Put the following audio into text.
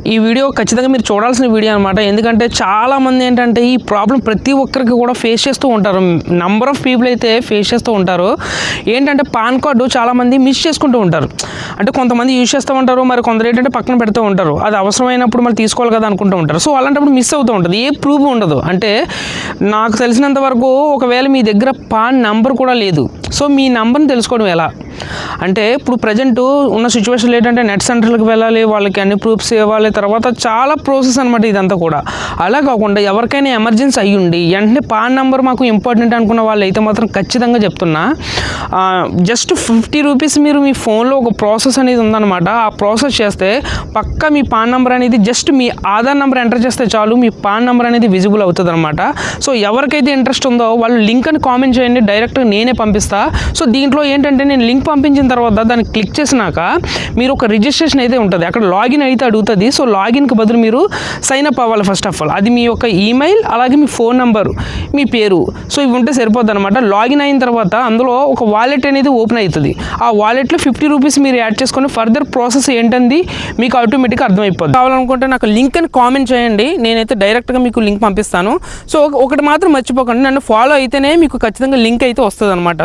ఈ వీడియో ఖచ్చితంగా మీరు చూడాల్సిన వీడియో అనమాట. ఎందుకంటే చాలామంది ఏంటంటే ఈ ప్రాబ్లం ప్రతి ఒక్కరికి కూడా ఫేస్ చేస్తూ ఉంటారు. నంబర్ ఆఫ్ పీపుల్ అయితే ఫేస్ చేస్తూ ఉంటారు. ఏంటంటే పాన్ కార్డు చాలామంది మిస్ చేసుకుంటూ ఉంటారు. అంటే కొంతమంది యూజ్ చేస్తూ ఉంటారు, మరి కొందరు ఏంటంటే పక్కన పెడుతూ ఉంటారు. అది అవసరమైనప్పుడు మరి తీసుకోవాలి కదా అనుకుంటూ ఉంటారు. సో అలాంటప్పుడు మిస్ అవుతూ ఉంటుంది, ఏ ప్రూఫ్ ఉండదు. అంటే నాకు తెలిసినంత వరకు ఒకవేళ మీ దగ్గర పాన్ నంబర్ కూడా లేదు, సో మీ నంబర్ని తెలుసుకోవడం ఎలా అంటే ఇప్పుడు ప్రజెంట్ ఉన్న సిచ్యువేషన్లో ఏంటంటే నెట్ సెంటర్లకు వెళ్ళాలి, వాళ్ళకి అన్ని ప్రూఫ్స్ ఇవ్వాలి, తర్వాత చాలా ప్రాసెస్ అనమాట ఇదంతా కూడా. అలా కాకుండా ఎవరికైనా ఎమర్జెన్సీ అయ్యుండి వెంటనే పాన్ నెంబర్ మాకు ఇంపార్టెంట్ అనుకున్న వాళ్ళు అయితే మాత్రం ఖచ్చితంగా చెప్తున్నా, జస్ట్ 50 రూపీస్ మీరు మీ ఫోన్లో ఒక ప్రాసెస్ అనేది ఉందన్నమాట. ఆ ప్రాసెస్ చేస్తే పక్కా మీ పాన్ నెంబర్ అనేది జస్ట్ మీ ఆధార్ నెంబర్ ఎంటర్ చేస్తే చాలు, మీ పాన్ నెంబర్ అనేది విజిబుల్ అవుతుంది అనమాట. సో ఎవరికైతే ఇంట్రెస్ట్ ఉందో వాళ్ళు లింక్ అని కామెంట్ చేయండి, డైరెక్ట్గా నేనే పంపిస్తా. సో దీంట్లో ఏంటంటే నేను లింక్ పంపించిన తర్వాత దాన్ని క్లిక్ చేసినాక మీరు ఒక రిజిస్ట్రేషన్ అయితే ఉంటుంది, అక్కడ లాగిన్ అయితే అడుగుతుంది. సో లాగిన్కి బదులు మీరు సైన్ అప్ అవ్వాలి ఫస్ట్ ఆఫ్ ఆల్. అది మీ యొక్క ఈమెయిల్, అలాగే మీ ఫోన్ నెంబరు, మీ పేరు, సో ఇవి ఉంటే సరిపోద్ది అనమాట. లాగిన్ అయిన తర్వాత అందులో ఒక వాలెట్ అనేది ఓపెన్ అవుతుంది. ఆ వాలెట్లో 50 రూపీస్ మీరు యాడ్ చేసుకొని ఫర్దర్ ప్రాసెస్ ఏంటంది మీకు ఆటోమేటిక్గా అర్థమైపోతుంది. కావాలనుకుంటే నాకు లింక్ అని కామెంట్ చేయండి, నేనైతే డైరెక్ట్గా మీకు లింక్ పంపిస్తాను. సో ఒకటి మాత్రం మర్చిపోకండి, నన్ను ఫాలో అయితేనే మీకు ఖచ్చితంగా లింక్ అయితే వస్తుంది అనమాట.